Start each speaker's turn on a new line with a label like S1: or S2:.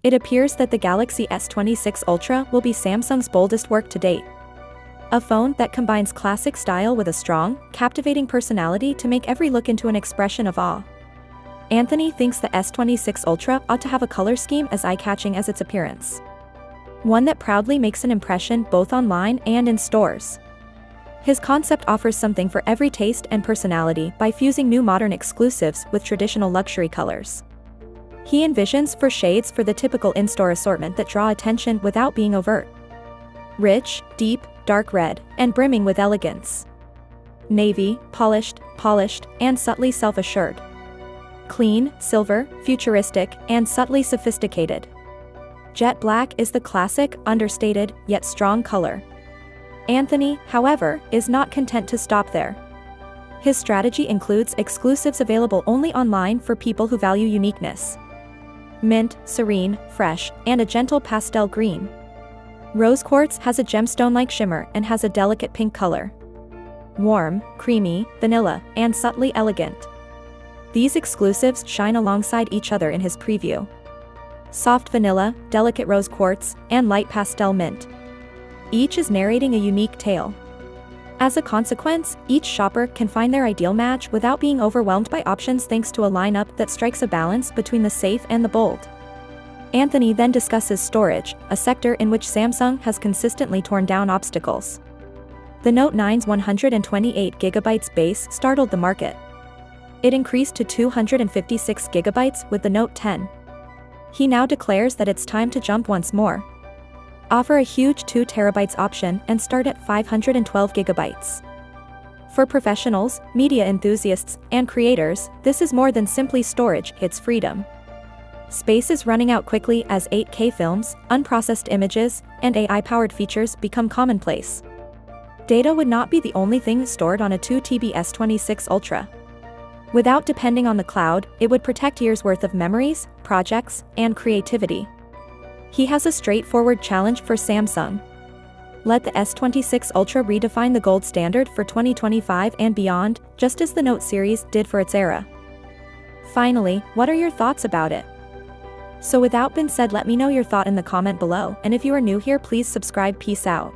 S1: It appears that the Galaxy S26 Ultra will be Samsung's boldest work to date. A phone that combines classic style with a strong, captivating personality to make every look into an expression of awe. Anthony thinks the S26 Ultra ought to have a color scheme as eye-catching as its appearance. One that proudly makes an impression both online and in stores. His concept offers something for every taste and personality by fusing new modern exclusives with traditional luxury colors. He envisions 4 shades for the typical in-store assortment that draw attention without being overt. Rich, deep, dark red, and brimming with elegance. Navy, polished, and subtly self-assured. Clean, silver, futuristic, and subtly sophisticated. Jet black is the classic, understated, yet strong color. Anthony, however, is not content to stop there. His strategy includes exclusives available only online for people who value uniqueness. Mint, serene, fresh, and a gentle pastel green. Rose quartz has a gemstone-like shimmer and has a delicate pink color. Warm, creamy, vanilla, and subtly elegant. These exclusives shine alongside each other in his preview. Soft vanilla, delicate rose quartz, and light pastel mint. Each is narrating a unique tale. As a consequence, each shopper can find their ideal match without being overwhelmed by options thanks to a lineup that strikes a balance between the safe and the bold. Anthony then discusses storage, a sector in which Samsung has consistently torn down obstacles. The Note 9's 128GB base startled the market. It increased to 256GB with the Note 10. He now declares that it's time to jump once more. Offer a huge 2TB option and start at 512GB. For professionals, media enthusiasts, and creators, this is more than simply storage, it's freedom. Space is running out quickly as 8K films, unprocessed images, and AI-powered features become commonplace. Data would not be the only thing stored on a 2TB S26 Ultra. Without depending on the cloud, it would protect years' worth of memories, projects, and creativity. He has a straightforward challenge for Samsung. Let the S26 Ultra redefine the gold standard for 2025 and beyond, just as the Note series did for its era. Finally, what are your thoughts about it? So without being said, let me know your thought in the comment below, and if you are new here, please subscribe. Peace out.